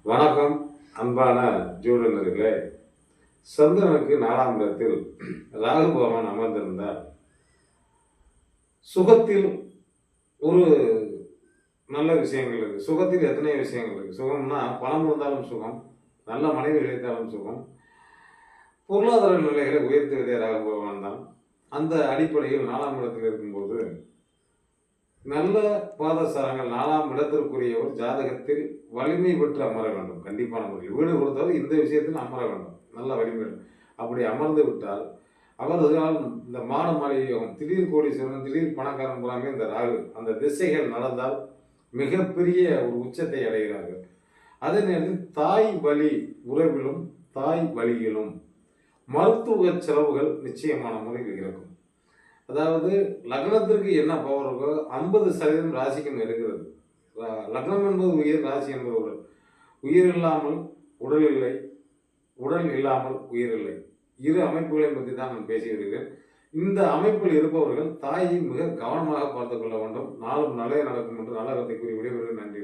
வணக்கம் அன்பான ஜோதிடர்களே. சந்திரனுக்கு 4ஆம் இடத்தில் ராகு பகவான் அமர்ந்திருந்தால் சுகத்தில் ஒரு நல்ல விஷயங்கள் இருக்கு. சுகத்தில் எத்தனை விஷயங்கள் இருக்கு. சுகம்னா பணம் இருந்தாலும் சுகம், நல்ல மனைவி கிடைத்தாலும் சுகம், பொருளாதார நிலைகளை உயர்த்துவதே ராகு பகவான் தான். அந்த அடிப்படையில் 4ஆம் இடத்தில் இருக்கும்போது நல்ல பாதசாரங்கள் 4ஆம் இடத்திற்குரிய ஒரு ஜாதகத்தில் வலிமை பெற்று அமர வேண்டும். கண்டிப்பான முறையில் வீடு கொடுத்தாலும் இந்த விஷயத்தில் அமர வேண்டும். நல்ல வலிமை. அப்படி அமர்ந்து விட்டால் அவர்களால் இந்த மாட மாளிகையும் திடீர் கோடீஸ்வரன் திடீர் பணக்காரன் போலாமே இந்த ராகு அந்த திசைகள் நடந்தால் மிகப்பெரிய ஒரு உச்சத்தை அடைகிறார்கள். அதே நேரத்தில் தாய் வழி உறவிலும் தாய் வழியிலும் மருத்துவ செலவுகள் நிச்சயமான முறையில் இருக்கும். அதாவது லக்னத்திற்கு என்ன பவர் இருக்கோ 50% ராசிக்கும் இருக்கிறது. லக்னம் என்பது உயிர், ராசி என்பது உடல். உயிர் இல்லாமல் உடல் இல்லை, உடல் இல்லாமல் உயிர் இல்லை. இரு அமைப்புகளை பற்றி தான் நான் பேசி வருகிறேன். இந்த அமைப்பில் இருப்பவர்கள் தாயை மிக கவனமாக பார்த்துக் கொள்ள வேண்டும். நாளும் நல்லே நடக்கும் என்று நல்ல கருத்தை கூறி விடைபெறுகிறேன். நன்றி.